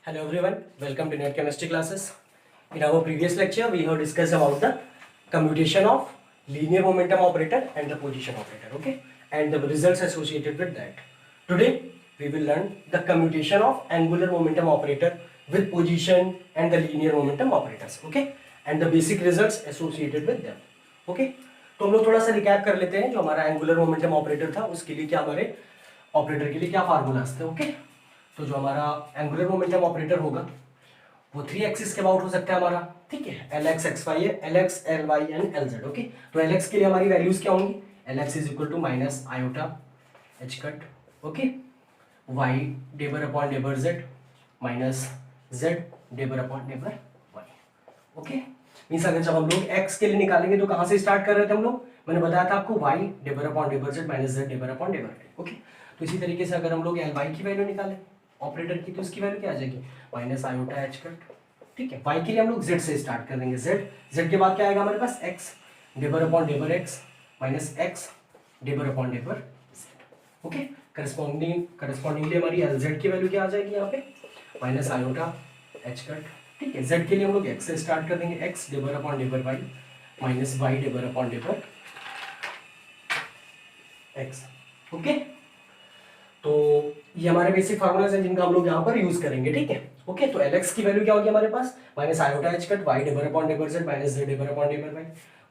Hello everyone, welcome to Net Chemistry classes. In our previous lecture, we have discussed about the commutation of linear momentum operator and the position operator, okay, and the results associated with that. Today, we will learn the commutation of angular momentum operator with position and the linear momentum operators, okay, and the basic results associated with them, okay. तो हम लोग थोड़ा सा recap कर लेते हैं जो हमारा एंगुलर मोमेंटम ऑपरेटर था उसके लिए क्या हमारे ऑपरेटर के लिए क्या फार्मूलाज थे, ओके। तो जो हमारा एंगुलर मोमेंटम ऑपरेटर होगा वो 3 एक्सिस के अबाउट हो सकता है हमारा, ठीक है। एल एक्स एक्स वाई है, L x L y and L z, okay. तो एल एक्स के लिए हमारी वैल्यूज क्या होंगी, L x is equal to minus iota H cut, okay, Y डेबर upon डेबर Z minus Z डेबर upon डेबर Y, okay. Means अगर जब हम लोग एक्स के लिए निकालेंगे तो कहाँ से स्टार्ट कर रहे थे हम लोग, मैंने बताया था आपको y डेबर upon डेबर Z minus Z डेबर upon डेबर Y, okay. तो इसी तरीके से अगर हम लोग एल वाई की वैल्यू निकालें ऑपरेटर की तो उसकी वैल्यू क्या आ जाएगी, माइनस आयोटा एच कट, ठीक है। वाई के लिए हम लोग जेड से स्टार्ट कर देंगे, जेड के बाद क्या आएगा हमारे पास x debar upon डेबर x minus x debar upon डेबर z, okay. Correspondingly हमारी एल जेड की वैल्यू क्या आ जाएगी यहाँ पे, माइनस आयोटा एच कट, ठीक है। जेड के लिए हम लोग एक्स से स्टार्ट कर देंगे, x debar upon डेबर y minus y डेबर upon डेबर x, okay. तो ये हमारे बेसिक फार्मूलाज हैं जिनका हम लोग यहाँ पर यूज करेंगे, ठीक है, ओके। तो एल की वैल्यू क्या होगी हमारे पास, minus iota H cut y डेबर upon डेबर Z minus Z डेबर upon डेबर y.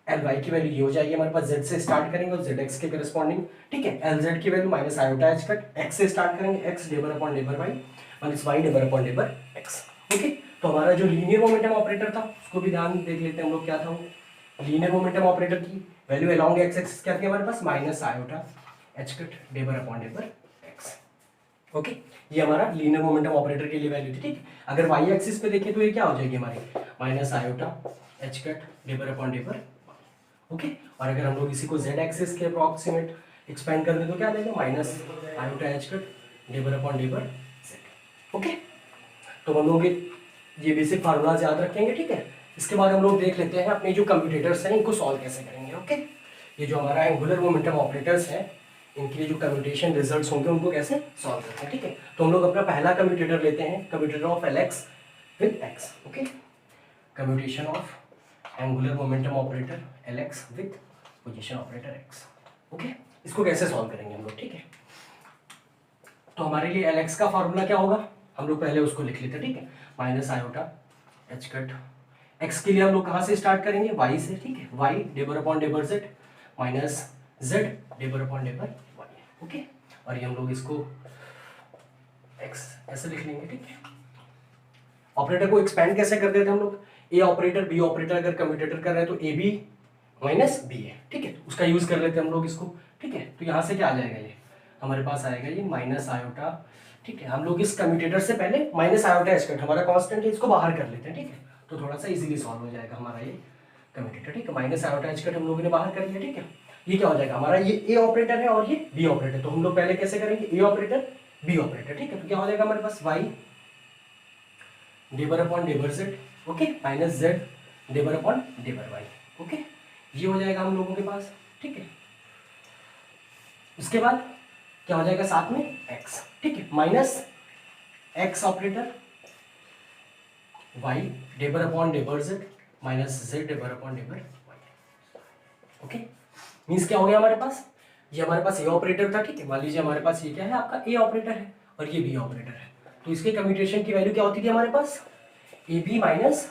L y की वैल्यू ये हो जाएगी हमारे पास, जेड से स्टार्ट करेंगे और जेड एक्स के करस्पॉन्डिंग, ठीक है। एल जेड की value minus iota H cut x से स्टार्ट करेंगे, x debar upon डेबर y minus y डेबर upon डेबर x, okay. तो हमारा जो लीनियर मोमेंटम ऑपरेटर था उसको भी ध्यान देख लेते हैं हम लोग, क्या था वो लीनियर मोमेंटम ऑपरेटर की वैल्यू अलोंग एक्स एक्सिस क्या थी हमारे पास, minus iota H cut debar upon डेबर x, okay. ये हमारा लीनियर मोमेंटम ऑपरेटर के लिए वैल्यू थी, ठीक है। अगर वाई एक्सिस पे देखें तो ये क्या हो जाएगी हमारी, minus iota H cut debar upon debar, okay. और अगर हम लोग इसी को जेड एक्सिस के अप्रॉक्सीमेट एक्सपेंड कर दें तो क्या आ जाएगा, minus iota H cut debar upon डेबर z, okay. तो हम लोग ये बेसिक फार्मूलाज याद रखेंगे, ठीक है। इसके बाद हम लोग देख लेते हैं अपने जो कंप्यूटेटर्स हैं इनको सॉल्व कैसे करेंगे, ओके। ये जो हमारा एंगुलर मोमेंटम ऑपरेटर्स हैं इनके लिए जो कम्यूटेशन रिजल्ट्स होंगे उनको कैसे सॉल्व करते हैं, ठीक है। तो हम लोग अपना पहला कम्यूटेटर लेते हैं, commutator of L x with x, okay. Commutation of angular momentum operator L x with position operator x, okay. इसको कैसे सॉल्व करेंगे हम लोग, ठीक है। तो हमारे लिए एल एक्स का फॉर्मूला क्या होगा, हम लोग पहले उसको लिख लेते हैं, ठीक है। Minus iota H cut, x के लिए हम लोग कहाँ से स्टार्ट करेंगे, वाई से, ठीक है। Y डेबर upon डेबर Z minus Z डेबर upon डेबर Y, okay. और ये हम लोग इसको एक्स ऐसे लिख लेंगे, ठीक है। ऑपरेटर को एक्सपेंड कैसे कर देते हैं हम लोग, ए ऑपरेटर बी ऑपरेटर अगर कम्यूटेटर कर रहे हैं तो ए बी माइनस बी है, ठीक है। उसका यूज कर लेते हैं हम लोग इसको, ठीक है। तो यहाँ से क्या आ जाएगा, ये हमारे पास आएगा ये माइनस आयोटा, ठीक है। हम लोग इस कम्यूटेटर से पहले माइनस आयोटा एच कट हमारा कांस्टेंट है, इसको बाहर कर लेते हैं, ठीक है। तो थोड़ा सा इजीली सॉल्व हो जाएगा हमारा ये कम्यूटेटर, ठीक है। माइनस आयोटा एच कट हम लोगों ने बाहर कर लिया, ठीक है। ये क्या हो जाएगा हमारा, ये ए ऑपरेटर है और ये बी ऑपरेटर, तो हम लोग पहले कैसे करेंगे, ए ऑपरेटर बी ऑपरेटर, ठीक है। तो क्या हो जाएगा हमारे पास, Y डेबर upon डेबर z, okay, minus Z डेबर upon डेबर Y, okay. ये हो जाएगा हम लोगों के पास, ठीक है। उसके बाद क्या हो जाएगा साथ में एक्स, ठीक है, minus x operator y डेबर upon डेबर Z minus Z डेबर upon डेबर Y, okay. Means क्या हो गया हमारे पास, ये हमारे पास ए ऑपरेटर था, ठीक है। मान लीजिए हमारे पास ये क्या है, आपका ए ऑपरेटर है और ये बी ऑपरेटर है, तो इसके कम्यूटेशन की वैल्यू क्या होती थी हमारे पास, ए बी माइनस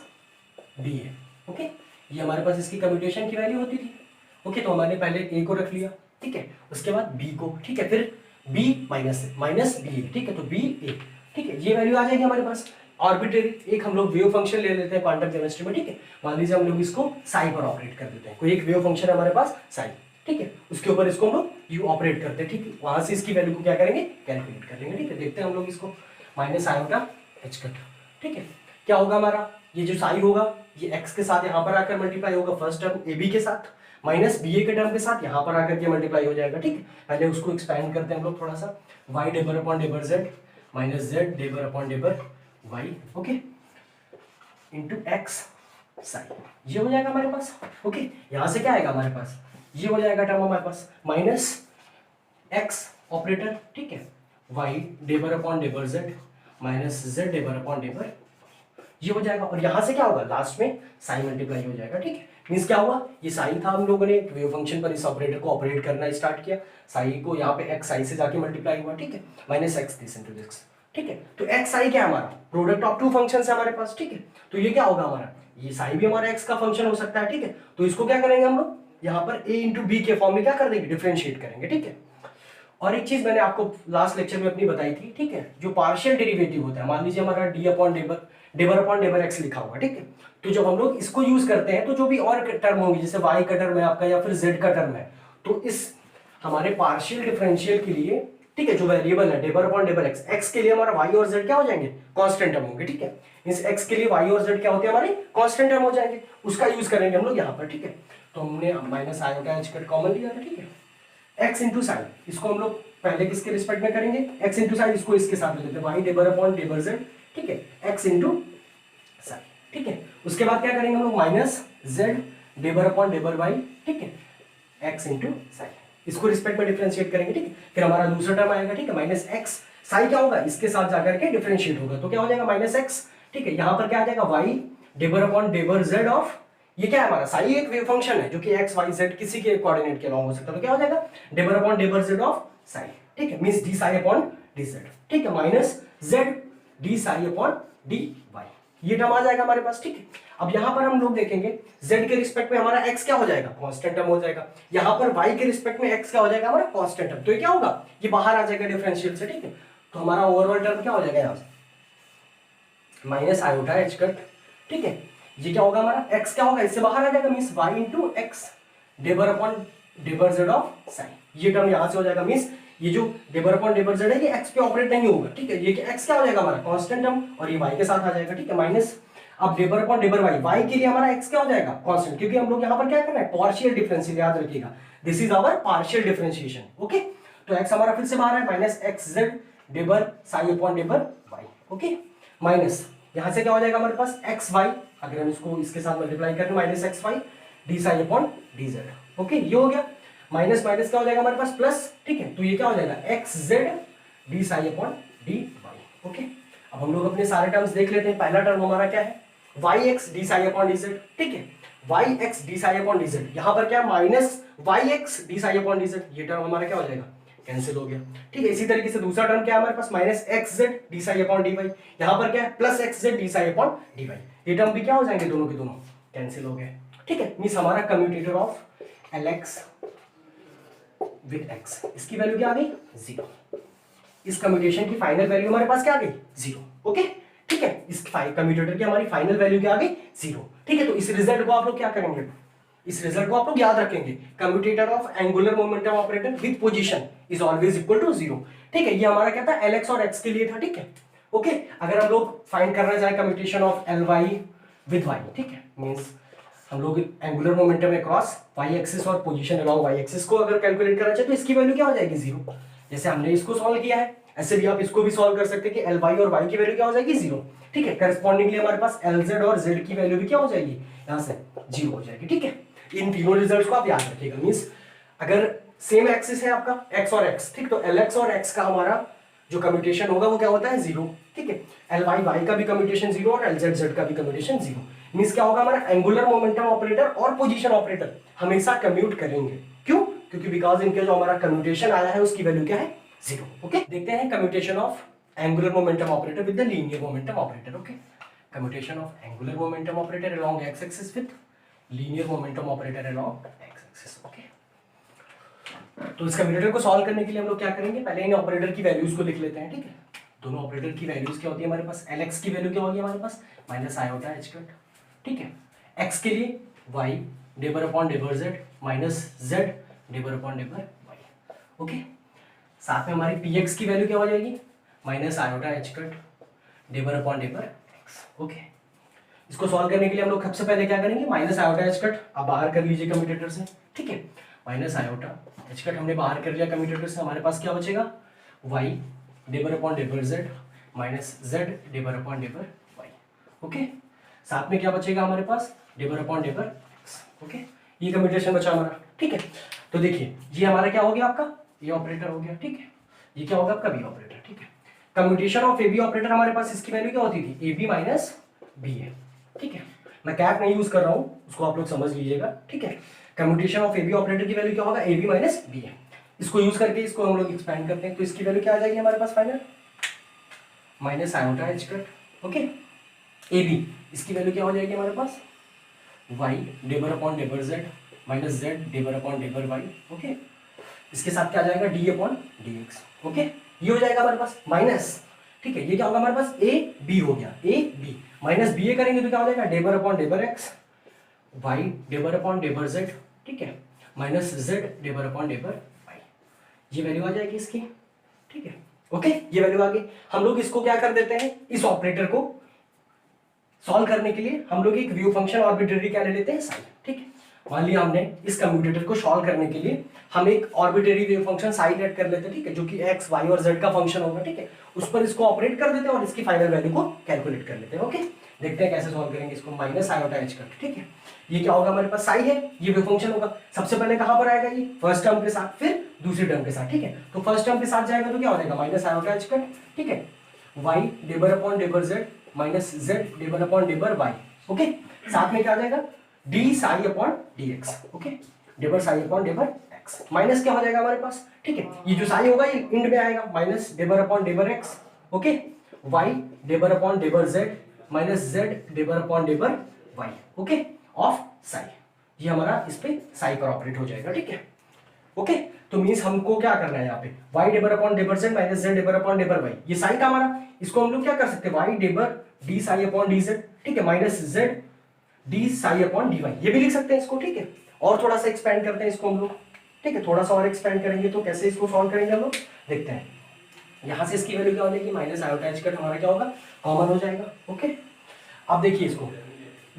बी है, ओके। ये हमारे पास इसकी कम्यूटेशन की वैल्यू होती थी, ओके। तो हमने पहले ए को रख लिया, ठीक है, उसके बाद बी को, ठीक है, फिर बी माइनस बी, ठीक है, तो बी ए, ठीक है। ये वैल्यू आ जाएगी हमारे पास आर्बिट्रेरी, एक हम लोग वेव फंक्शन ले लेते हैं क्वांटम केमिस्ट्री में, ठीक है। मान लीजिए हम लोग इसको साई पर ऑपरेट कर देते हैं, कोई एक वेव फंक्शन है हमारे पास साई, ठीक है, उसके ऊपर इसको हम लोग यू ऑपरेट करते हैं, ठीक है। वहां से इसकी वैल्यू को क्या करेंगे, कैलकुलेट कर लेंगे, ठीक है। देखते हैं हम लोग इसको, माइनस आयोटा एच कट, ठीक है। क्या होगा हमारा, ये जो साई होगा ये एक्स के साथ यहाँ पर आकर मल्टीप्लाई होगा फर्स्ट टर्म ए बी के साथ, माइनस बी ए के टर्म के साथ यहाँ पर आकर के मल्टीप्लाई हो जाएगा, ठीक है। पहले उसको एक्सपेंड करते हैं हम लोग थोड़ा सा, y डेबर upon डेबर Z minus Z डेबर upon डेबर Y, okay, into x sine, ये हो जाएगा हमारे पास, ओके। यहां से क्या आएगा हमारे पास, ये हो जाएगा टर्म हमारे पास माइनस एक्स ऑपरेटर, ठीक है, Y डेबर upon डेबर Z minus Z डेबर upon debar, ये हो जाएगा। और यहां से क्या होगा, लास्ट में साइन मल्टीप्लाई हो जाएगा, ठीक है। मींस क्या हुआ, ये साइन था, हम लोगों ने वेव फंक्शन पर इस ऑपरेटर को ऑपरेट करना स्टार्ट किया, साइन को यहाँ पे एक्स आई से जाके मल्टीप्लाई हुआ, ठीक है, minus x this into this, ठीक है। तो एक्स आई क्या है हमारा, प्रोडक्ट ऑफ टू फंक्शन है हमारे पास, ठीक है। तो ये क्या होगा हमारा, ये साइन भी हमारा एक्स का फंक्शन हो सकता है, ठीक है। तो इसको क्या करेंगे हम लोग, यहाँ पर a इंटू बी के फॉर्म में क्या कर देंगे, डिफरेंशिएट करेंगे, ठीक है। और एक चीज मैंने आपको लास्ट लेक्चर में अपनी बताई थी, ठीक है, जो पार्शियल डेरिवेटिव होता है, मान लीजिए हमारा डी अपॉन डेबर, डेबर अपॉन डेबर एक्स लिखा हुआ, ठीक है। तो जब हम लोग इसको यूज करते हैं तो जो भी और टर्म होंगी, जैसे y का टर्म है आपका या फिर z का टर्म है, तो इस हमारे पार्शियल डिफरेंशियल के लिए, ठीक है, जो वेरिएबल है डेबर अपॉन डेबर एक्स, एक्स के लिए हमारा y और z क्या हो जाएंगे, कांस्टेंट टर्म होंगे, ठीक है। इस x के लिए y और z क्या होते हैं, हमारे कांस्टेंट टर्म हो जाएंगे, उसका यूज करेंगे हम लोग यहाँ पर, ठीक है। तो हमने minus iota H cut common लिया था, ठीक है। x इंटू साइन, इसको हम लोग पहले किसके रिस्पेक्ट में करेंगे, x इंटू साइन, इसको इसके साथ ले लेते हैं, y डेबर अपॉन डेबर z, ठीक है, x इंटू साइन, ठीक है। उसके बाद क्या करेंगे हम लोग, minus z d bar upon डेबर y, ठीक है, x इंटू साइन, इसको रिस्पेक्ट में डिफरेंशिएट करेंगे, ठीक है। फिर हमारा दूसरा टर्म आएगा, ठीक है, माइनस x, साइन क्या होगा, इसके साथ जाकर के डिफरेंशिएट होगा, तो क्या हो जाएगा माइनस x, ठीक है। यहाँ पर क्या आ जाएगा y d bar upon डेबर z of, ये क्या है हमारा, साई एक वेव फंक्शन है जो कि x y z किसी के कोऑर्डिनेट के अलावा हो सकता है, तो क्या हो जाएगा d bar upon डेबर z of Sai, ठीक है, means D psi upon D z, ठीक है, minus z D psi upon D y, ये टर्म आ जाएगा हमारे पास, ठीक है। अब यहां पर हम लोग देखेंगे z के रिस्पेक्ट में हमारा x क्या हो जाएगा, कांस्टेंट टर्म हो जाएगा, यहां पर y के रिस्पेक्ट में x क्या हो जाएगा हमारा कांस्टेंट टर्म, तो ये क्या होगा, ये बाहर आ जाएगा डिफरेंशियल से, ठीक है। तो हमारा ओवरऑल टर्म क्या हो जाएगा यहां से माइनस आयोटा एच कट, ठीक है। ये क्या होगा हमारा, x क्या होगा, इससे बाहर आ जाएगा, means y into x debar upon डेबर z of sine, ये टर्म यहां से हो जाएगा, मींस ये जो डेबर अपॉन डेबर z है ये x पे ऑपरेट नहीं होगा, ठीक है। ये x क्या हो जाएगा हमारा कांस्टेंट टर्म, और ये y के साथ आ जाएगा, ठीक है, माइनस अब डेबर अपॉन डेबर y के लिए हमारा x क्या हो जाएगा कांस्टेंट, क्योंकि हम लोग यहां पर क्या करना है, पार्शियल डिफरेंशियल, याद रखिएगा, this is our partial differentiation, okay. तो x हमारा फिर से बाहर है, minus x z debar psi upon डेबर y, okay, minus यहां से क्या हो जाएगा हमारे पास एक्स वाई, अगर हम इसको इसके साथ मल्टीप्लाई करें, minus x y D psi upon D z, okay, ये हो गया। माइनस माइनस क्या हो जाएगा हमारे पास प्लस, ठीक है। तो ये क्या हो जाएगा x z D psi upon D y, okay. अब हम लोग अपने सारे टर्म्स देख लेते हैं। पहला टर्म हमारा क्या है, y x d psi upon D Z, ठीक है, y x d psi upon D z, यहां पर क्या minus y x d psi upon D Z, ये टर्म हमारा क्या हो जाएगा, कैंसिल हो गया, ठीक है। इसी तरीके से दूसरा टर्म क्या है हमारे पास, minus x z D psi upon D y, यहां पर क्या है plus x z D psi upon D Y, ये टर्म भी क्या हो जाएंगे, दोनों के दोनों कैंसिल हो गए, ठीक है। मींस हमारा commutator of L x with x, इसकी वैल्यू क्या आ गई, जीरो। इस कम्यूटेशन की फाइनल वैल्यू हमारे पास क्या आ गई, जीरो, ओके, ठीक है। इस कम्यूटेटर की हमारी फाइनल वैल्यू क्या आ गई, जीरो, ठीक है। तो इस रिजल्ट को आप लोग क्या करेंगे, इस रिजल्ट को आप लोग याद रखेंगे, commutator of angular momentum operator with position is always equal to zero, ठीक है। ये हमारा क्या था, एल एक्स और एक्स के लिए था, ठीक है, ओके। अगर हम लोग फाइंड करना चाहे commutation of L y with y, ठीक है, मींस हम लोग angular momentum across y axis और पोजीशन अलोंग वाई एक्सिस को अगर कैलकुलेट करना चाहे तो इसकी वैल्यू क्या हो जाएगी, जीरो। जैसे हमने इसको सॉल्व किया है, ऐसे भी आप इसको भी सॉल्व कर सकते हैं कि एल वाई और वाई की वैल्यू क्या हो जाएगी, जीरो, ठीक है। करस्पॉन्डिंगली हमारे पास एल जेड और जेड की वैल्यू भी क्या हो जाएगी, यहां से जीरो हो जाएगी, ठीक है। इन तीनों रिजल्ट्स को आप याद रखिएगा, मींस अगर सेम एक्सिस है आपका एक्स और एक्स, ठीक, तो एल एक्स और एक्स का हमारा जो कम्यूटेशन होगा वो क्या होता है, जीरो, ठीक है। एल वाई वाई का भी कम्यूटेशन जीरो और एल जेड जेड का भी कम्यूटेशन जीरो, मींस क्या होगा हमारा एंगुलर मोमेंटम ऑपरेटर और पोजीशन ऑपरेटर हमेशा कम्यूट करेंगे, क्यों, क्योंकि बिकॉज इनके जो हमारा कम्यूटेशन आया है उसकी वैल्यू क्या है, जीरो, ओके। देखते हैं commutation of angular momentum operator with the linear momentum operator, okay. Commutation of angular momentum operator along x axis with linear momentum operator along x axis, okay. तो इस commutator को solve करने के लिए हम लोग क्या करेंगे, पहले इन ऑपरेटर की वैल्यूज को लिख लेते हैं, ठीक है। दोनों ऑपरेटर की वैल्यूज क्या होती है हमारे पास, एल एक्स की वैल्यू क्या होगी हमारे पास, माइनस आयोटा एच कट, ठीक है। एक्स के लिए y डेबर upon डेबर Z minus Z डेबर upon डेबर Y, okay. साथ में हमारी पी एक्स की वैल्यू क्या हो जाएगी, minus iota H cut debar upon डेबर x, okay. इसको सॉल्व करने के लिए हम लोग सबसे पहले क्या करेंगे, माइनस आयोटा एच कट आप बाहर कर लीजिए कम्यूटेटर से, ठीक है। माइनस आयोटा एच कट हमने बाहर कर लिया कम्यूटेटर से, हमारे पास क्या बचेगा, y डेबर upon डेबर Z minus Z डेबर upon डेबर Y, okay. साथ में क्या बचेगा हमारे पास, डेबर अपॉन डेबर एक्स, ओके। ये कम्यूटेशन बचा हमारा, ठीक है। तो देखिए ये हमारा क्या हो गया, आपका ये ऑपरेटर हो गया, ठीक है। ये क्या होगा आपका बी ऑपरेटर, ठीक है। Commutation of A B operator हमारे पास इसकी वैल्यू क्या होती थी, ए बी माइनस बी है, ठीक है। मैं कैप नहीं यूज कर रहा हूं, उसको आप लोग समझ लीजिएगा, ठीक है। Commutation of A B operator की वैल्यू क्या होगा, ए बी माइनस बी है। इसको यूज करके इसको हम लोग एक्सपेंड करते हैं, तो इसकी वैल्यू क्या आ जाएगी हमारे पास final, minus iota H cut, okay. A B इसकी वैल्यू क्या हो जाएगी हमारे पास, Y डेबर upon डेबर Z minus Z डेबर upon डेबर Y, okay. इसके साथ क्या आ जाएगा, D upon D X, okay. ये हो जाएगा हमारे पास माइनस, ठीक है। ये क्या होगा हमारे पास, ए बी हो गया, A B minus B A करेंगे तो क्या हो जाएगा, d bar upon डेबर X Y डेबर upon डेबर Z, ठीक है, माइनस जेड डेबर अपॉन डेबर वाई। ये वैल्यू आ जाएगी इसकी, ठीक है, ओके। ये वैल्यू आ गई। हम लोग इसको क्या कर देते हैं, इस ऑपरेटर को सॉल्व करने के लिए हम लोग एक व्यू फंक्शन आर्बिट्रेरी क्या ले लेते हैं, साइन, ठीक है। मान लिया हमने इस कम्यूटेटर को सॉल्व करने के लिए हम एक arbitrary wave function sine add कर लेते हैं, ठीक है, जो कि एक्स वाई और जेड का फंक्शन होगा, ठीक है। उस पर इसको ऑपरेट कर देते हैं और इसकी फाइनल वैल्यू को कैलकुलेट कर लेते हैं, ओके। देखते हैं कैसे सॉल्व करेंगे इसको, माइनस आयोटा एच कट, ठीक है। ये क्या होगा हमारे पास, साई है, ये वेव फंक्शन होगा। सबसे पहले कहां पर आएगा, ये फर्स्ट टर्म के साथ, फिर दूसरी टर्म के साथ, ठीक है। तो फर्स्ट टर्म के साथ जाएगा तो क्या हो जाएगा, माइनस आयोटा एच कट, ठीक है, Y डेबर upon डेबर Z minus Z डेबर upon डेबर Y, okay. साथ में क्या आ जाएगा, D psi upon D X, okay, d bar psi upon डेबर x, minus क्या हो जाएगा हमारे पास, ठीक है। ये जो साई होगा ये इंड में आएगा, minus d bar upon डेबर x, okay, Y डेबर upon डेबर Z minus Z डेबर upon डेबर Y, okay, of psi. ये हमारा इस पे साई पर ऑपरेट हो जाएगा, ठीक है, ओके। तो मींस हमको क्या करना है यहाँ पे, y d bar upon डेबर Z minus Z डेबर upon डेबर Y, ये साई था हमारा। इसको हम लोग क्या कर सकते हैं, y d bar D psi upon D Z, ठीक है, minus Z D psi upon D Y, ये भी लिख सकते हैं इसको, ठीक है। और थोड़ा सा एक्सपेंड करते हैं इसको हम लोग, ठीक है, थोड़ा सा और एक्सपेंड करेंगे तो कैसे इसको सॉल्व करेंगे हम लोग, देखते हैं। यहाँ से इसकी वैल्यू क्या हो जाएगी, माइनस आयोटा एच कट हमारा क्या होगा, कॉमन हो जाएगा, ओके। अब देखिए इसको,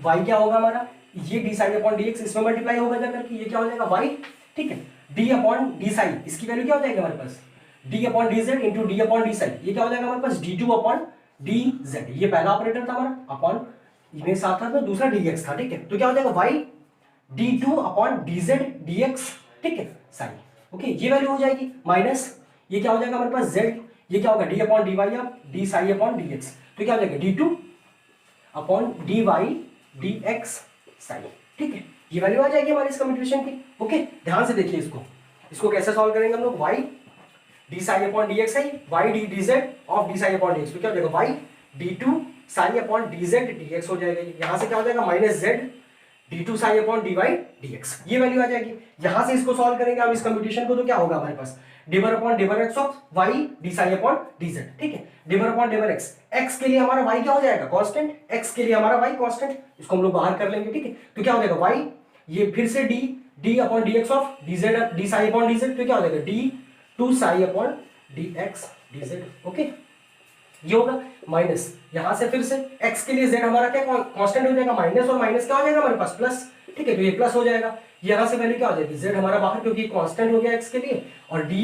y क्या होगा हमारा, ये d psi upon D x, इसमें मल्टीप्लाई होगा जाकर के, ये क्या हो जाएगा y, ठीक है, डी अपॉन डी साई, इसकी वैल्यू क्या हो जाएगी हमारे पास, D upon D Z into D upon D psi, ये क्या हो जाएगा हमारे पास, D two upon D Z, ये पहला ऑपरेटर था हमारा, अपॉन इनमें साथ था तो दूसरा डी एक्स था, ठीक है। तो क्या हो जाएगा y D two upon D Z D x, ठीक है, साई, ओके। ये वैल्यू हो जाएगी माइनस, ये क्या हो जाएगा हमारे पास z, ये क्या होगा डी अपॉन डी वाई या d psi upon D x, तो क्या हो जाएगा d two upon D Y D x psi, ठीक है। ये वैल्यू आ जाएगी हमारी इस कम्यूटेशन की, ओके। ध्यान से देखिए इसको कैसे सॉल्व करेंगे हम लोग, y D psi upon D X है, Y D D Z of D psi upon D x, तो क्या हो जाएगा y D two psi upon D Z D X हो जाएगा। यहाँ से क्या हो जाएगा minus Z D two psi upon D Y D X, ये वैल्यू आ जाएगी। यहाँ से इसको सॉल्व करेंगे हम इस कम्यूटेशन को, तो क्या होगा हमारे पास, डेबर upon डेबर X of Y D psi upon D Z, ठीक है, डेबर अपॉन डेबर एक्स, एक्स के लिए हमारा वाई क्या हो जाएगा, कांस्टेंट, एक्स के लिए हमारा वाई कांस्टेंट, इसको हम लोग बाहर कर लेंगे, ठीक है। तो क्या हो जाएगा वाई, ये फिर से d upon D x of d Z D psi upon D z, तो क्या हो जाएगा d two psi upon D x d z, okay. ये होगा माइनस, यहां से फिर से x के लिए z हमारा क्या कांस्टेंट हो जाएगा, माइनस और माइनस क्या हो जाएगा हमारे पास प्लस, ठीक है, तो ये प्लस हो जाएगा। यहां से वैल्यू क्या हो जाएगी, z हमारा बाहर क्योंकि कांस्टेंट हो गया x के लिए, और d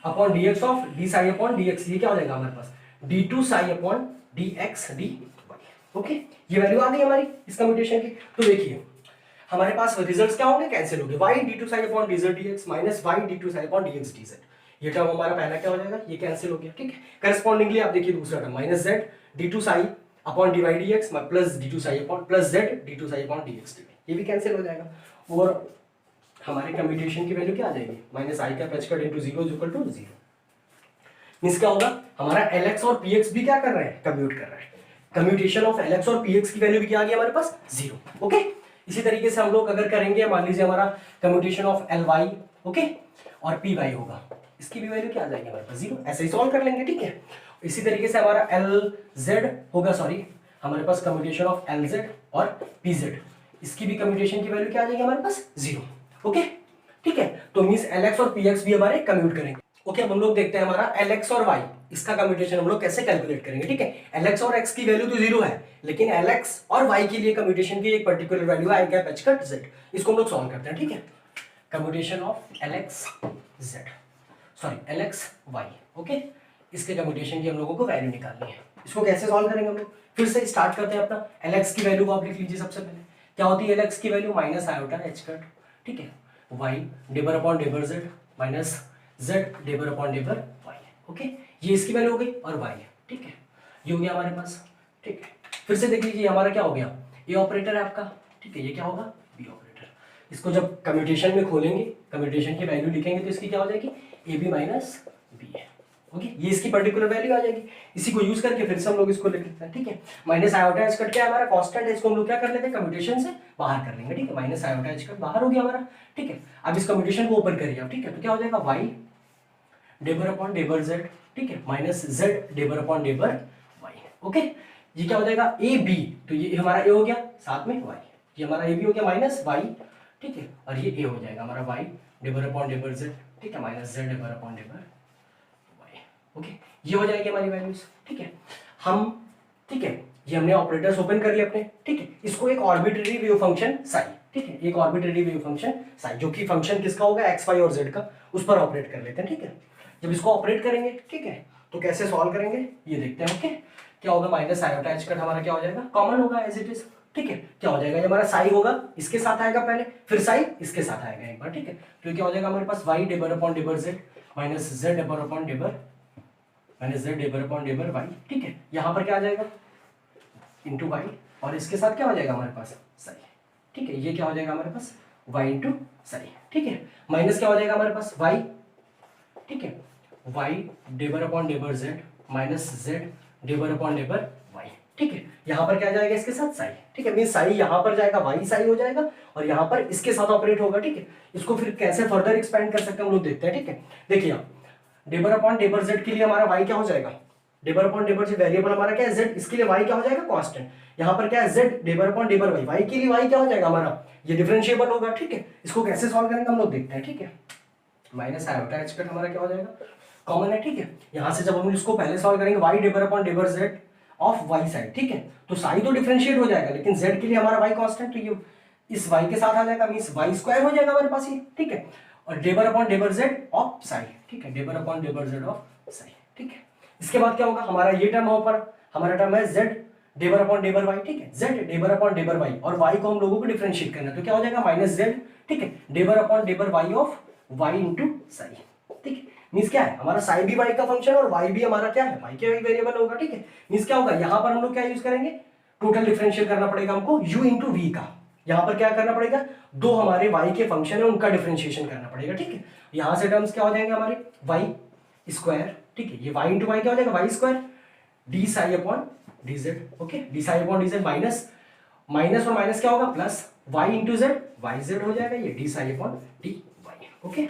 upon dx of d psi upon dx, ये क्या हो जाएगा हमारे पास d2 psi upon dx dy, okay. ये वैल्यू आ गई हमारी इस कम्यूटेशन की। तो देखिए हमारे पास रिजल्ट्स क्या होंगे, कैंसिल होंगे, y d2 psi upon dz dx minus y d2 psi upon dx dz, ये टर्म हमारा पहला क्या हो जाएगा, ये कैंसिल हो गया, ठीक है। करस्पॉन्डिंगली आप देखिए दूसरा term minus z d2 psi upon dy dx plus d2 psi upon plus z d2 psi upon dx dy, ये भी कैंसिल हो जाएगा। और हमारे कम्यूटेशन की वैल्यू क्या आ जाएगी, माइनस आई का h cut into 0 is equal to 0। Means क्या होगा, हमारा lx और px भी क्या कर रहे हैं, कम्यूट कर रहे हैं। कम्यूटेशन ऑफ lx और px की वैल्यू भी क्या आ गई हमारे पास 0, ओके। इसी तरीके से हम लोग अगर करेंगे, मान लीजिए हमारा कम्यूटेशन ऑफ ly, ओके, और py होगा, इसकी भी वैल्यू क्या आ जाएगी हमारे पास 0, ऐसे ही सॉल्व कर लेंगे, ठीक है। इसी तरीके से हमारा lz होगा, सॉरी हमारे पास कम्यूटेशन ऑफ lz और pz, इसकी भी कम्यूटेशन की वैल्यू क्या आ जाएगी हमारे पास 0, ओके, ठीक है। तो मींस lx और px भी हमारे कम्यूट करेंगे, ओके। अब हम लोग देखते हैं हमारा lx और y, इसका कम्यूटेशन हम लोग कैसे कैलकुलेट करेंगे, ठीक है। lx और x की वैल्यू तो 0 है, लेकिन lx और y के लिए कम्यूटेशन की एक पर्टिकुलर वैल्यू है i cap h cut z, इसको हम लोग सॉल्व करते हैं, ठीक है। Commutation of lx z, sorry lx y, okay, इसके कम्यूटेशन की हम लोगों को वैल्यू निकालनी है। इसको कैसे सॉल्व करेंगे हम लोग, फिर से स्टार्ट करते हैं अपना। lx की वैल्यू को आप लिख लीजिए सबसे पहले, क्या होती है lx की value, minus iota h cut, ठीक है, y d bar upon डेबर z minus z d bar upon डेबर y, okay. ये इसकी वैल्यू हो गई और y है, ठीक है, ये हो गया हमारे पास। ठीक है, फिर से देख लीजिए हमारा क्या हो गया, ए ऑपरेटर है आपका। ठीक है, ये क्या होगा, बी ऑपरेटर। इसको जब कम्यूटेशन में खोलेंगे, कम्यूटेशन की वैल्यू लिखेंगे तो इसकी क्या हो जाएगी, ए बी माइनस बी है। ओके, ये इसकी पर्टिकुलर वैल्यू आ जाएगी। इसी को यूज करके फिर से हम लोग इसको लिख लेते हैं। ठीक है, माइनस आयोटा एच कट क्या है हमारा, कांस्टेंट है, इसको हम लोग क्या कर लेते हैं, कम्यूटेशन से बाहर कर लेंगे। ठीक है, माइनस आयोटा एच कट बाहर हो गया हमारा। ठीक है, अब इस कम्यूटेशन को ओपन करिए आप। ठीक है, तो क्या हो जाएगा, वाई डेबर अपॉन डेबर जेड, ठीक है, minus Z डेबर upon डेबर Y. Okay, ये क्या हो जाएगा, ए बी, तो ये हमारा ए हो गया, साथ में वाई, ये हमारा ए बी हो गया माइनस वाई। ठीक है, और ये ए हो जाएगा हमारा वाई डेबर अपॉन डेबर जेड, ठीक है, minus Z डेबर upon डेबर Y. Okay, ये हो जाएगी हमारी वैल्यूज। ठीक है, हम, ठीक है, ये हमने ऑपरेटर्स ओपन कर लिए अपने। ठीक है, इसको एक आर्बिट्रेरी वेव फंक्शन साई, ठीक है, एक आर्बिट्रेरी वेव फंक्शन साई, जो कि फंक्शन किसका होगा, एक्स वाई और जेड का, उस पर ऑपरेट कर लेते हैं। ठीक है, जब इसको ऑपरेट करेंगे, ठीक है, तो कैसे सॉल्व करेंगे ये देखते हैं। ओके, क्या होगा, माइनस आयोटा एच कट हमारा क्या हो जाएगा, कॉमन होगा एज इट इज। ठीक है, क्या हो जाएगा, ये हमारा साई होगा, इसके साथ आएगा पहले, फिर साई इसके साथ आएगा एक बार। ठीक है, तो क्या हो जाएगा हमारे पास, Y डेबर upon डेबर Z minus Z डेबर upon d bar minus Z डेबर upon डेबर Y. ठीक है, यहाँ पर क्या आ जाएगा, इंटू वाई, और इसके साथ क्या हो जाएगा हमारे पास, साई। ठीक है, ये क्या हो जाएगा हमारे पास, वाई इंटू साई। ठीक है, माइनस क्या हो जाएगा हमारे पास, वाई, ठीक है, Y डेबर upon डेबर Z minus Z डेबर upon डेबर Y. ठीक है, यहाँ पर क्या जाएगा इसके साथ, साई। ठीक है, मीन साई यहाँ पर जाएगा, वाई साई हो जाएगा, और यहाँ पर इसके साथ ऑपरेट होगा। ठीक है, इसको फिर कैसे फर्दर एक्सपेंड कर सकते हैं हम लोग देखते हैं। ठीक है, देखिए आप, डेबर अपॉन डेबर जेड के लिए हमारा वाई क्या हो जाएगा, डेबर अपॉन डेबर जेड वेरिएबल हमारा क्या है, जेड, इसके लिए वाई क्या हो जाएगा, कांस्टेंट। यहाँ पर क्या है, जेड डेबर अपॉन डेबर वाई, वाई के लिए वाई क्या हो जाएगा हमारा, ये डिफरेंशिएबल होगा। ठीक है, इसको कैसे सॉल्व करेंगे हम लोग देखते हैं। ठीक है, माइनस आयोटा एच कट हमारा क्या हो जाएगा, कॉमन है। ठीक है, यहाँ से जब हम इसको पहले सॉल्व करेंगे, Y डेबर upon डेबर Z of Y side. ठीक है, तो साई तो डिफरेंशिएट हो जाएगा, लेकिन जेड के लिए हमारा वाई कांस्टेंट, तो ये इस वाई के साथ आ जाएगा, मींस वाई स्क्वायर हो जाएगा हमारे पास ये। ठीक है, और डेबर अपॉन डेबर जेड ऑफ साई। ठीक है, d bar upon डेबर Z of Sai. ठीक है, इसके बाद क्या होगा, हमारा ये टर्म हो पर हमारा टर्म है जेड डेबर अपॉन डेबर वाई। ठीक है, जेड डेबर अपॉन डेबर वाई, और वाई को हम लोगों को डिफरेंशिएट करना है, तो क्या हो जाएगा, माइनस जेड, ठीक है, d bar upon डेबर Y of Y into psi. ठीक है, मींस क्या है, हमारा साई भी वाई का फंक्शन और वाई भी हमारा क्या है, वाई के वेरिएबल होगा। ठीक है, मींस क्या होगा, यहाँ पर हम लोग क्या यूज करेंगे, टोटल डिफरेंशियल करना पड़ेगा हमको u इंटू वी का। यहाँ पर क्या करना पड़ेगा, दो हमारे y के फंक्शन है, उनका डिफरेंशिएशन करना पड़ेगा। ठीक है, यहाँ से टर्म्स क्या हो जाएंगे हमारे, y स्क्वायर। ठीक है, ये y इंटू वाई क्या हो जाएगा, y square D psi upon D z. Okay, d psi upon D z, minus minus और माइनस क्या होगा, plus y into z, y z हो जाएगा, ये d psi upon D y. Okay,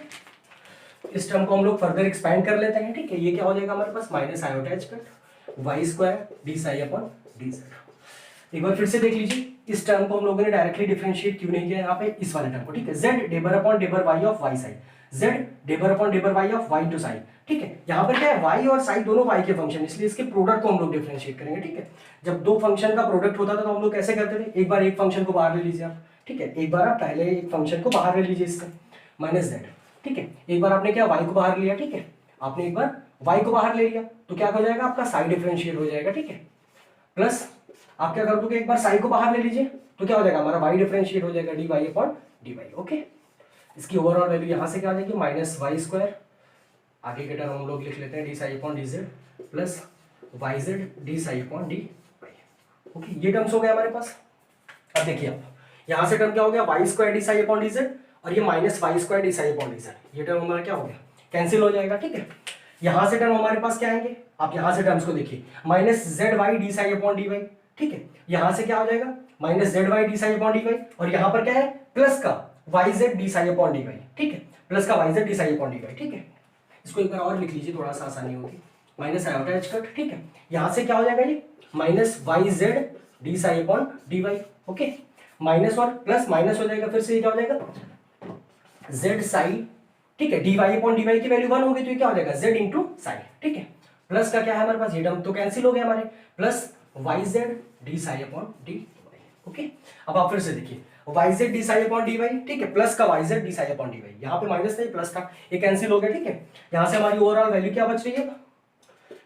इस टर्म को हम लोग फर्दर एक्सपैंड कर लेते हैं। ठीक है, ये क्या हो जाएगा हमारे पास, minus iota H cut Y square D psi upon D Z. एक बार फिर से देख लीजिए, इस टर्म को हम लोगों ने डायरेक्टली डिफरेंशिएट क्यों नहीं किया यहाँ पे, इस वाले टर्म को। ठीक है, Z डेबर upon डेबर Y of Y psi, Z डेबर upon डेबर Y of Y two psi. ठीक है, यहाँ पर क्या है, वाई और साई दोनों वाई के फंक्शन, इसलिए इसके प्रोडक्ट को हम लोग डिफरेंशिएट करेंगे। ठीक है, जब दो फंक्शन का प्रोडक्ट होता था तो हम लोग कैसे करते थे, एक बार एक फंक्शन को बाहर ले लीजिए आप। ठीक है, एक बार आप पहले एक फंक्शन को बाहर ले लीजिए इससे, माइनस जेड। ठीक है, एक बार आपने क्या वाई को बाहर लिया। ठीक है, आपने एक बार वाई को बाहर ले लिया, तो क्या हो जाएगा आपका, साई डिफरेंशिएट हो जाएगा। ठीक है, प्लस आप क्या कर दोगे, एक बार साई को बाहर ले लीजिए, तो क्या हो जाएगा हमारा वाई डिफरेंशिएट हो जाएगा, d y upon D y. Okay, इसकी ओवरऑल वैल्यू यहाँ से क्या आ जाएगी, माइनस वाई स्क्वायर, आगे के टर्म हम लोग लिख लेते हैं d psi upon D z, plus y z D psi upon D y. Okay, ये टर्म्स हो गया हमारे पास। अब देखिए आप, यहाँ से टर्म क्या हो गया, y square D psi upon D z, और ये minus y square D psi upon D Z, ये टर्म हमारा क्या हो गया, कैंसिल हो जाएगा। ठीक है, यहाँ से टर्म हमारे पास क्या आएंगे, आप यहाँ से टर्म्स को देखिए, minus z y D psi upon D y. ठीक है, यहाँ से क्या हो जाएगा, minus z y D psi upon D y, और यहाँ पर क्या है, प्लस का y z D psi upon D y. ठीक है, प्लस का y z D psi upon D y. ठीक है, इसको एक बार और लिख लीजिए, थोड़ा सा आसानी होगी, माइनस आयोटा एच कट। ठीक है, यहाँ से क्या हो जाएगा, ये minus y z D psi upon D y. Okay, minus और प्लस माइनस हो जाएगा, फिर से ये क्या हो जाएगा, जेड साई। ठीक है, d y upon D y की वैल्यू 1 होगी, तो ये क्या हो जाएगा, जेड इंटू साई। ठीक है, प्लस का क्या है हमारे पास, ये टर्म तो कैंसिल हो गया हमारे, plus y z D psi upon D y. Okay, अब आप फिर से देखिए, y z D psi upon D y. ठीक है, प्लस का y z D psi upon D y, यहाँ पे माइनस था, प्लस था, ये कैंसिल हो गया। ठीक है, यहाँ से हमारी ओवरऑल वैल्यू क्या बच रही है,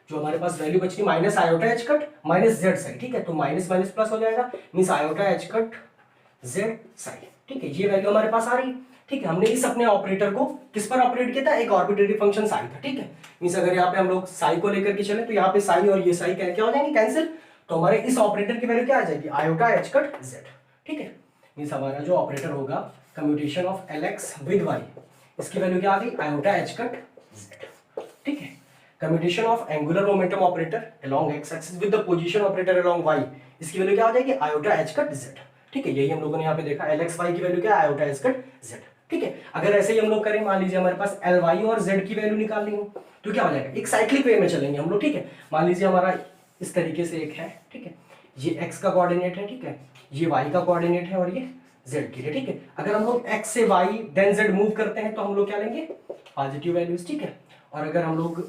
जो हमारे पास वैल्यू बच रही है, minus iota H cut minus Z psi. ठीक है, तो माइनस माइनस प्लस हो जाएगा, means iota H cut Z psi. ठीक है, ये वैल्यू हमारे पास आ रही है। ठीक है, हमने इस अपने ऑपरेटर को किस पर ऑपरेट किया था, एक आर्बिट्रेरी फंक्शन साई था, ठीक है। मींस अगर यहाँ पे हम लोग साई को लेकर के चले तो यहाँ पे साई और ये साई क्या हो जाएंगे, कैंसिल। तो हमारे इस ऑपरेटर की वैल्यू क्या आ जाएगी, आयोटा एच कट जेड, ठीक है। मींस हमारा जो ऑपरेटर होगा commutation of L x with y, इसकी वैल्यू क्या आ गई, आयोटा एच कट जेड, ठीक है। Commutation of angular momentum operator along x axis with the position operator along y, इसकी वैल्यू क्या आ जाएगी, आयोटा एच कट जेड, ठीक है। यही हम लोगों ने यहाँ पे देखा, एल एक्स वाई की वैल्यू क्या है, आयोटा एच कट जेड, ठीक है। अगर ऐसे ही हम लोग करें, मान लीजिए हमारे पास एल वाई और जेड की वैल्यू निकालनी हो तो क्या हो जाएगा, एक साइक्लिक वे में चलेंगे हम लोग, ठीक है। मान लीजिए हमारा इस तरीके से एक है, ठीक है, ये एक्स का कोऑर्डिनेट है, ठीक है, ये वाई का कोऑर्डिनेट है और ये जेड के लिए, ठीक है। अगर हम लोग एक्स से वाई देन जेड मूव करते हैं तो हम लोग क्या लेंगे, पॉजिटिव वैल्यूज, ठीक है। और अगर हम लोग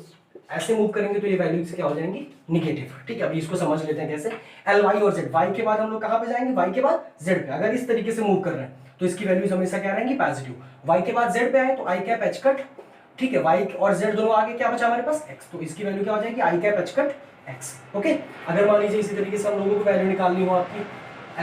ऐसे मूव करेंगे तो ये वैल्यूज क्या हो जाएंगी, निगेटिव, ठीक है। अभी इसको समझ लेते हैं कैसे, एल वाई और जेड, वाई के बाद हम लोग कहाँ पे जाएंगे, वाई के बाद जेड पे। अगर इस तरीके से मूव कर रहे हैं तो इसकी वैल्यूज हमेशा क्या रहेंगी, पॉजिटिव। वाई के बाद जेड पे आए तो आई कैप एच कट, ठीक है, वाई और जेड दोनों आगे क्या बचा हमारे पास, एक्स, तो इसकी वैल्यू क्या हो जाएगी, I cap H cut X, okay. अगर मान लीजिए इसी तरीके से हम लोगों को वैल्यू निकालनी हो आपकी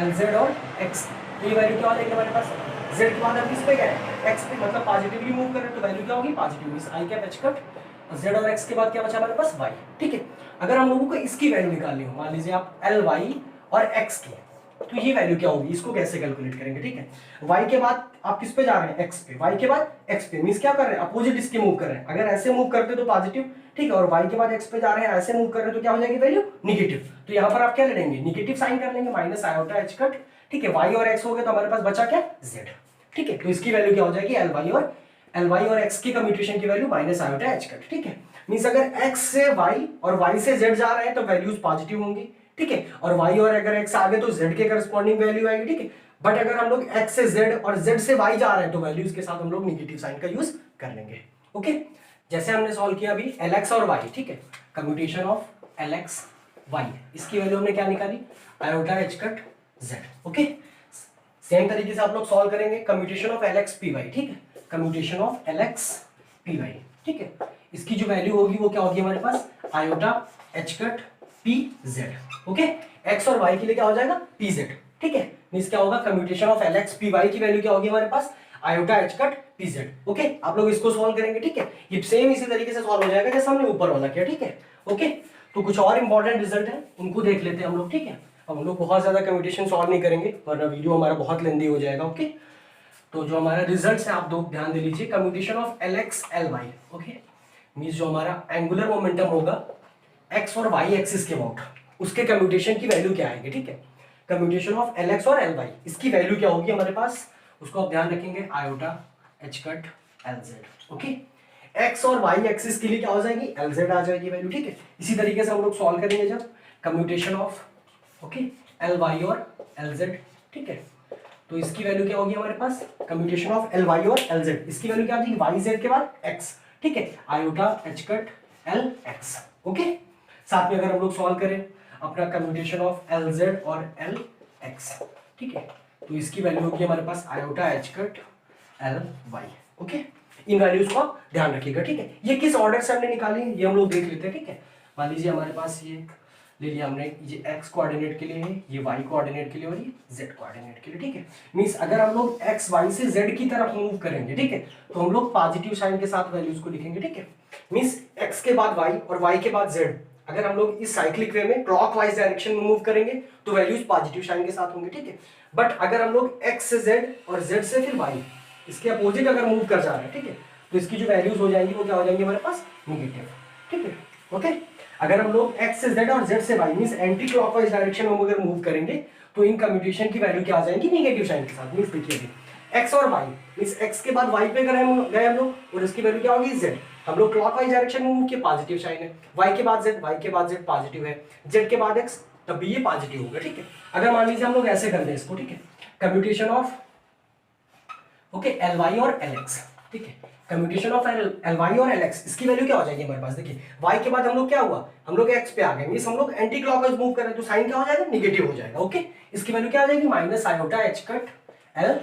एल जेड और एक्स, तो ये वैल्यू क्या हो जाएगी हमारे पास, जेड के बाद हम किस पे गए, एक्स पे, मतलब पॉजिटिवली मूव कर रहे हैं तो वैल्यू क्या होगी, positive, means I cap H cut Z और एक्स के बाद क्या बचा हमारे पास, वाई, ठीक है। अगर हम लोगों को इसकी वैल्यू निकालनी हो, मान लीजिए आप एल वाई और एक्स की, तो ये वैल्यू क्या होगी, इसको कैसे कैलकुलेट करेंगे, ठीक है। वाई के बाद आप किस पे जा रहे हैं, एक्स पे, वाई के बाद एक्स पे, मींस क्या कर रहे हैं, अपोजिट इसके मूव कर रहे हैं। अगर ऐसे मूव करते तो पॉजिटिव, ठीक है, और वाई के बाद एक्स पे जा रहे हैं, ऐसे मूव कर रहे हैं तो क्या हो जाएगी वैल्यू, निगेटिव। तो यहाँ पर आप क्या ले लेंगे, निगेटिव साइन कर लेंगे, माइनस आयोटा एच कट, ठीक है। वाई और एक्स हो गए तो हमारे पास बचा क्या, जेड, ठीक है। तो इसकी वैल्यू क्या हो जाएगी, एल वाई और एक्स की कम्यूटेशन की value minus iota H cut, ठीक है। मींस अगर एक्स से वाई और वाई से जेड जा रहे हैं तो वैल्यूज पॉजिटिव होंगी, ठीक है। और वाई और अगर एक्स आगे तो जेड के करस्पॉन्डिंग वैल्यू आएगी, ठीक है। बट अगर हम लोग एक्स से जेड और जेड से वाई जा रहे हैं तो वैल्यूज के साथ हम लोग निगेटिव साइन का यूज कर लेंगे, ओके। जैसे हमने सॉल्व किया अभी एल एक्स और वाई, ठीक है, commutation of L x y, इसकी वैल्यू हमने क्या निकाली, iota H cut z, okay. Same तरीके से आप लोग सॉल्व करेंगे commutation of L x P y, ठीक है, commutation of L x P y, ठीक है। इसकी जो वैल्यू होगी वो क्या होगी हमारे पास, iota H cut P Z, okay. X और वाई के लिए क्या हो जाएगा, पी जेड, ठीक है। मींस क्या होगा, commutation of L x P Y की वैल्यू क्या होगी हमारे पास, iota H cut P Z, okay. आप लोग इसको सॉल्व करेंगे, ठीक है। ये सेम इसी तरीके से सॉल्व हो जाएगा जैसे हमने ऊपर वाला किया, ठीक है, ओके। तो कुछ और इंपॉर्टेंट रिजल्ट है उनको देख लेते हैं हम लोग, ठीक है। हम लोग बहुत ज्यादा कम्यूटेशन सॉल्व नहीं करेंगे वरना वीडियो हमारा बहुत लेंदी हो जाएगा, ओके। तो जो हमारा रिजल्ट है आप लोग ध्यान दे लीजिए, commutation of L x L Y, okay. Means जो हमारा एंगुलर मोमेंटम होगा एक्स और वाई एक्सिस के अबाउट, उसके कम्यूटेशन की वैल्यू क्या आएगी, ठीक है। कम्यूटेशन ऑफ एल एक्स और एल वाई, इसकी वैल्यू क्या होगी हमारे पास, उसको आप ध्यान रखेंगे, iota H cut L z, okay. X और वाई एक्सिस के लिए क्या हो जाएगी, एल जेड आ जाएगी वैल्यू, ठीक है। इसी तरीके से हम लोग सॉल्व करेंगे जब commutation of, okay, L y और एल जेड, ठीक है। तो इसकी वैल्यू क्या होगी हमारे पास, कम्यूटेशन ऑफ एल वाई और एल जेड, इसकी वैल्यू क्या आ जाएगी, वाई जेड के बाद एक्स, ठीक है, iota H cut L X, okay. साथ में अगर हम लोग सॉल्व करें अपना कम्यूटेशन ऑफ एल जेड और एल एक्स, ठीक है, तो इसकी वैल्यू होगी हमारे पास iota H cut L Y, okay. इन वैल्यूज को आप ध्यान रखिएगा, ठीक है। ये किस ऑर्डर से हमने निकाली ये हम लोग देख लेते हैं, ठीक है। मान लीजिए हमारे पास ये ले लिया हमने, ये एक्स कोऑर्डिनेट के लिए है, ये वाई कोऑर्डिनेट के लिए और ये जेड कोऑर्डिनेट के लिए, ठीक है। मींस अगर हम लोग एक्स वाई से जेड की तरफ मूव करेंगे, ठीक है, तो हम लोग पॉजिटिव साइन के साथ वैल्यूज को लिखेंगे, ठीक है। मींस एक्स के बाद वाई और वाई के बाद जेड, अगर हम लोग इस साइक्लिक वे में क्लॉकवाइज डायरेक्शन में मूव करेंगे तो वैल्यूज पॉजिटिव साइन के साथ होंगे, ठीक है। बट अगर हम लोग एक्स से जेड और जेड से फिर वाई, इसके अपोजिट अगर मूव कर जा रहे हैं, ठीक है, तो इसकी जो वैल्यूज हो जाएंगी वो क्या हो जाएंगी हमारे पास, निगेटिव, ठीक है, ओके। अगर हम लोग एक्स से जेड और जेड से Y means anti clockwise direction में अगर मूव करेंगे तो इन कम्यूटेशन की वैल्यू क्या आ जाएगी, निगेटिव साइन के साथ। मींस देखिए एक्स और वाई, मींस एक्स के बाद वाई पे गए हम लोग और इसकी वैल्यू क्या होगी, जेड। हम लोग क्लॉकवाइज डायरेक्शन में मूव किए, पॉजिटिव साइन है। वाई के बाद जेड, वाई के बाद जेड पॉजिटिव है, जेड के बाद एक्स, तब भी ये पॉजिटिव होगा, ठीक है। अगर मान लीजिए हम लोग ऐसे कर दें इसको, ठीक है, commutation of, okay, L y और एल एक्स, ठीक है, कम्यूटेशन ऑफ एल वाई और एल एक्स, इसकी वैल्यू क्या हो जाएगी हमारे पास, देखिए वाई के बाद हम लोग क्या हुआ, हम लोग एक्स पे आ गए, मींस हम लोग एंटी क्लॉकवाइज मूव कर रहे हैं तो साइन क्या हो जाएगा, निगेटिव हो जाएगा, ओके। इसकी वैल्यू क्या आ जाएगी, minus iota H cut L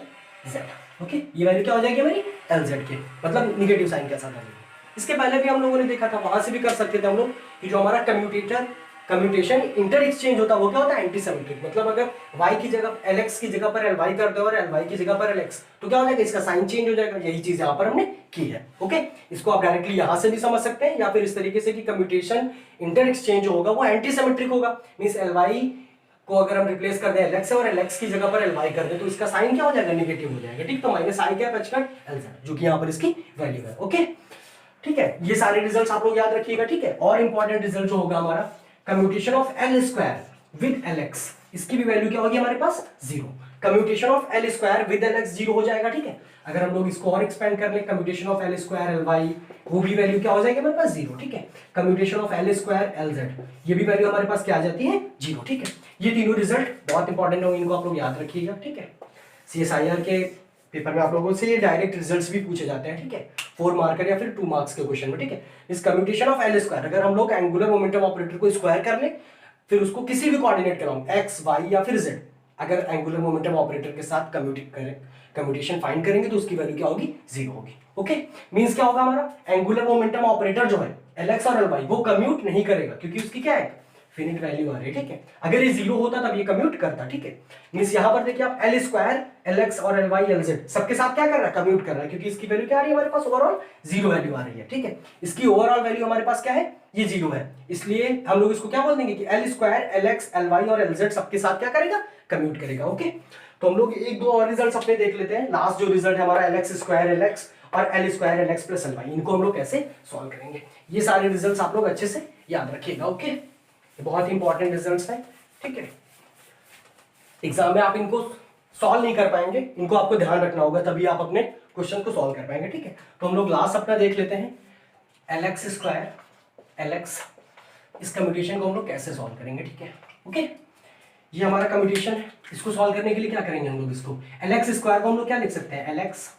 z, okay. ये वैल्यू क्या हो जाएगी हमारी, एल जेड के, मतलब निगेटिव साइन के साथ आ जाएगी। इसके पहले भी हम लोगों ने देखा था, वहां से भी कर सकते थे हम लोग कि जो हमारा कम्यूटेटर कम्यूटेशन इंटर एक्सचेंज होता है वो क्या होता है, एंटी सिमेट्रिक। मतलब अगर y की जगह lx की जगह पर ly कर दो और ly की जगह पर lx, तो क्या हो जाएगा, इसका साइन चेंज हो जाएगा। यही चीज यहाँ पर हमने की है। ओके, इसको आप डायरेक्टली यहां से भी समझ सकते हैं या फिर इस तरीके से कि कम्यूटेशन इंटर एक्सचेंज होगा वो एंटी सिमेट्रिक होगा। मींस ly को अगर हम रिप्लेस कर दें lx से और lx की जगह पर ly कर दें तो इसका साइन क्या हो जाएगा, नेगेटिव हो जाएगा। ठीक, तो माइनस आई कैप एच कट lz, जो कि यहाँ पर इसकी वैल्यू है। ओके, ठीक है, ये सारे रिजल्ट्स आप लोग याद रखिएगा। ठीक है, और इंपॉर्टेंट रिजल्ट जो होगा हमारा commutation of L square with L x, इसकी भी वैल्यू क्या होगी हमारे पास, zero. Commutation of L square with L X zero हो जाएगा। ठीक है, अगर हम लोग इसको और एक्सपेंड कर ले, commutation of L square L y, वो भी वैल्यू क्या हो जाएगी हमारे पास, जीरो। ठीक है, commutation of L square L Z, ये भी वैल्यू हमारे पास क्या आ जाती है, जीरो। ठीक है, ये तीनों रिजल्ट बहुत इंपॉर्टेंट होंगे, इनको आप लोग याद रखिएगा। ठीक है, CSIR के पेपर में आप लोगों से ये डायरेक्ट रिजल्ट्स भी पूछे जाते हैं। ठीक है, 4 मार्कर या फिर 2 मार्क्स के क्वेश्चन में। ठीक है, इस कम्यूटेशन ऑफ एल स्क्वायर, अगर हम लोग एंगुलर मोमेंटम ऑपरेटर को स्क्वायर कर ले, फिर उसको किसी भी कोऑर्डिनेट कराऊं एक्स वाई या फिर जेड, अगर एंगुलर मोमेंटम ऑपरेटर के साथ कम्यूटेशन फाइंड करेंगे तो उसकी वैल्यू क्या होगी, जीरो होगी। ओके, मींस क्या होगा हमारा, एंगुलर मोमेंटम ऑपरेटर जो है एलएक्स और एलवाई वो कम्यूट नहीं करेगा, क्योंकि उसकी क्या है, फिनिट वैल्यू आ रही है। ठीक है, अगर ये जीरो होता तब ये कम्यूट करता। ठीक है, मींस यहां पर देखिए आप एल स्क्वायर एल एक्स और एल वाई एल जेड सबके साथ क्या कर रहा है, कम्यूट कर रहा है, क्योंकि इसकी वैल्यू क्या आ रही है हमारे पास, ओवरऑल जीरो वैल्यू आ रही है। ठीक है, इसकी ओवरऑल वैल्यू हमारे पास क्या है, ये जीरो है, इसलिए हम लोग इसको क्या बोल देंगे कि L square L x L y और एल जेड सबके साथ क्या करेगा, कम्यूट करेगा। ओके, तो हम लोग एक दो और रिजल्ट अपने देख लेते हैं। लास्ट जो रिजल्ट है हमारा L X square L x और L square L x plus L Y, इनको हम लोग कैसे सॉल्व करेंगे, ये सारे रिजल्ट्स आप लोग अच्छे से याद रखिएगा। ओके, बहुत इंपॉर्टेंट रिजल्ट्स हैं। ठीक है, एग्जाम में आप इनको सॉल्व नहीं कर पाएंगे, इनको आपको ध्यान रखना होगा, तभी आप अपने क्वेश्चन को सॉल्व कर पाएंगे। ठीक है, तो हम लोग लास्ट अपना देख लेते हैं L X square L x, इस कम्यूटेशन को हम लोग कैसे सॉल्व करेंगे। ठीक है, ओके, ये हमारा कम्यूटेशन है, इसको सॉल्व करने के लिए क्या करेंगे हम लोग, इसको एल एक्स स्क्वायर को हम लोग क्या लिख सकते हैं, एल एक्स।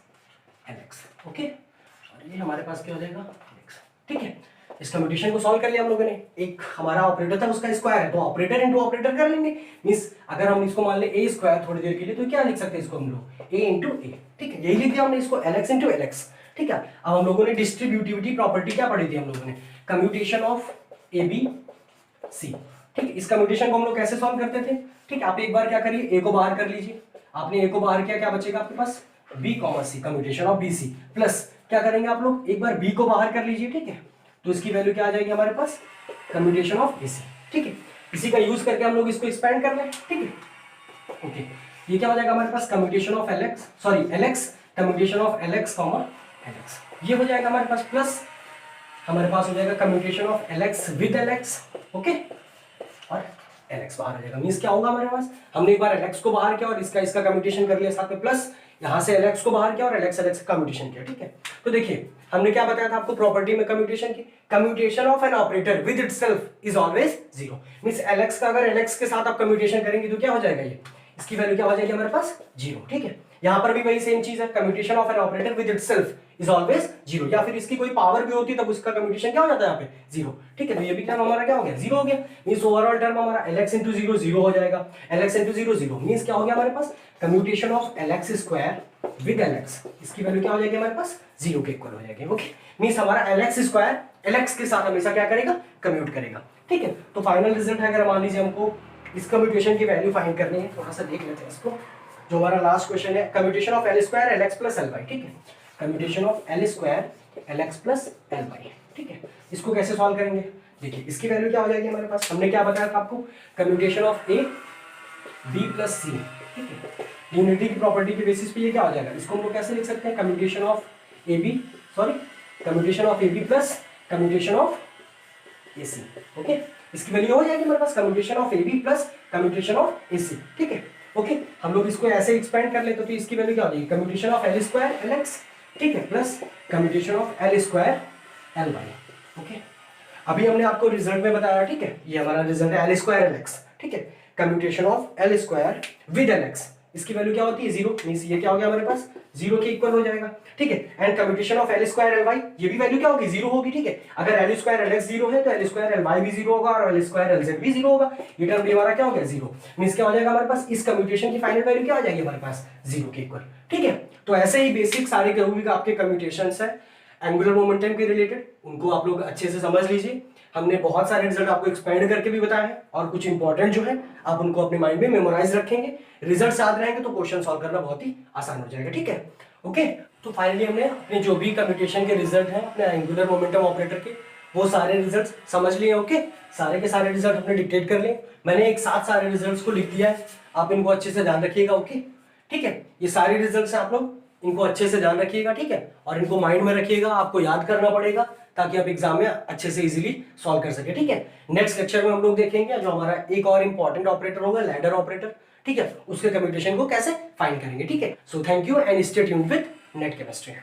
ओके, और ये हमारे पास क्या हो जाएगा, एक्स। ठीक है, इस कम्यूटेशन को सॉल्व कर लिया हम लोगों ने, एक हमारा ऑपरेटर था उसका स्क्वायर है, तो ऑपरेटर इनटू ऑपरेटर कर लेंगे। मींस अगर हम इसको मान ले ए स्क्वायर थोड़ी देर के लिए, तो क्या लिख सकते हैं इसको हम लोग, ए इंटू ए। ठीक है, यही लिख दिया हमने इसको, L x into L x. ठीक है, अब हम लोगों ने डिस्ट्रीब्यूटिविटी प्रॉपर्टी क्या पढ़ी थी हम लोगों ने, commutation of A B C. ठीक है, इस कम्यूटेशन को हम लोग कैसे सॉल्व करते थे। ठीक है, आप एक बार क्या करिए, ए को बाहर कर लीजिए, आपने ए को बाहर किया, क्या बचेगा आपके पास, B comma C, commutation of B C, plus क्या करेंगे आप लोग, एक बार बी को बाहर कर लीजिए। ठीक है, तो इसकी वैल्यू क्या आ जाएगी हमारे पास, कम्यूटेशन ऑफ ए सी। ठीक है, इसी का यूज करके हम लोग इसको एक्सपेंड कर लें। ठीक है, ओके, ये क्या हो जाएगा हमारे पास, commutation of L X, sorry L X, commutation of L X comma L X, ये हो जाएगा हमारे पास, प्लस हमारे पास हो जाएगा commutation of L x with L X. Okay, और एल एक्स बाहर आ जाएगा। मींस क्या होगा हमारे पास, हमने एक बार एल एक्स को बाहर किया और इसका कम्यूटेशन कर लिया साथ में, प्लस यहां से एल एक्स को बाहर किया और एल एक्स का कम्यूटेशन किया। ठीक है, तो देखिए हमने क्या बताया था आपको प्रॉपर्टी में कम्यूटेशन की, commutation of an operator with itself is always zero. Means L x का अगर एल एक्स के साथ आप कम्यूटेशन करेंगे तो क्या हो जाएगा, ये इसकी वैल्यू क्या हो जाएगी हमारे पास, जीरो। ठीक है, यहां पर भी वही सेम चीज है, commutation of an operator with itself is always zero, या फिर इसकी कोई पावर भी होती तब उसका कम्यूटेशन क्या हो जाता है यहाँ पे, जीरो। ठीक है, तो ये भी टर्म हमारा क्या हो गया, जीरो हो गया। मींस ओवरऑल टर्म हमारा lx इंटू जीरो जीरो हो जाएगा, lx into zero zero, means क्या हो गया हमारे पास, commutation of lx square with lx, इसकी वैल्यू क्या हो जाएगी हमारे पास, जीरो के इक्वल हो जाएगी। ओके, मींस हमारा lx स्क्वायर lx के साथ हमेशा क्या करेगा, कम्यूट करेगा। ठीक है, तो फाइनल रिजल्ट है, अगर मान लीजिए हमको इस कम्यूटेशन की वैल्यू फाइंड करनी है, थोड़ा सा देख लेते हैं इसको। जो हमारा लास्ट क्वेश्चन है, commutation of L square L x plus L y. ठीक है, commutation of L square L x plus L y. ठीक है, इसको कैसे सॉल्व करेंगे, देखिए इसकी वैल्यू क्या हो जाएगी हमारे पास, हमने क्या बताया था आपको, commutation of A B plus C. ठीक है, यूनिटी की प्रॉपर्टी के बेसिस पे ये क्या हो जाएगा, इसको हम लोग कैसे लिख सकते हैं, commutation of A B, sorry commutation of A B plus commutation of A C. Okay, इसकी वैल्यू हो जाएगी हमारे पास, commutation of A B plus commutation of A C. ठीक है, ओके, हम लोग इसको ऐसे एक्सपेंड कर लेते तो इसकी वैल्यू क्या हो जाएगी, commutation of L square L x. ठीक है, plus commutation of L square L Y. Okay, अभी हमने आपको रिजल्ट में बताया। ठीक है, ये हमारा रिजल्ट है एल स्क्वायर एल एक्स। ठीक है, commutation of L square with L x, इसकी वैल्यू क्या होती है, जीरो। मींस ये क्या हो गया हमारे पास, जीरो के इक्वल हो जाएगा। ठीक है, and commutation of L square L y, ये भी वैल्यू क्या होगी, जीरो होगी। ठीक है, अगर L square L X zero है तो एल स्क्वायर एल वाई भी जीरो होगा और एल स्क्वायर एल जेड भी जीरो होगा। ये टर्म भी हमारा क्या हो गया, जीरो। मींस क्या हो जाएगा हमारे पास, इस कम्यूटेशन की फाइनल वैल्यू क्या हो जाएगी हमारे पास, जीरो के इक्वल। ठीक है, तो ऐसे ही बेसिक सारे के आपके कम्यूटेशंस है एंगुलर मोमेंटम के रिलेटेड, उनको आप लोग अच्छे से समझ लीजिए। हमने बहुत सारे रिजल्ट आपको एक्सपेंड करके भी बताया है और कुछ इंपॉर्टेंट जो है आप उनको अपने माइंड में मेमोराइज रखेंगे, रिजल्ट याद रहेंगे तो क्वेश्चन सॉल्व करना बहुत ही आसान हो जाएगा। ठीक है, ओके। तो फाइनली हमने अपने जो भी कम्यूटेशन के रिजल्ट हैं अपने एंगुलर मोमेंटम ऑपरेटर के, वो सारे रिजल्ट समझ लिए। ओके, सारे के सारे रिजल्ट अपने डिक्टेट कर लिए। मैंने एक साथ सारे रिजल्ट्स को लिख दिया है, आप इनको अच्छे से ध्यान रखिएगा। ओके, ठीक है, ये सारे रिजल्ट्स आप लोग इनको अच्छे से ध्यान रखिएगा। ठीक है, और इनको माइंड में रखिएगा, आपको याद करना पड़ेगा ताकि आप एग्जाम में अच्छे से इजीली सॉल्व कर सके। ठीक है, नेक्स्ट लेक्चर में हम लोग देखेंगे जो हमारा एक और इंपॉर्टेंट ऑपरेटर होगा, लैडर ऑपरेटर। ठीक है, उसके कम्यूटेशन को कैसे फाइंड करेंगे। ठीक है, so thank you and stay tuned with net chemistry.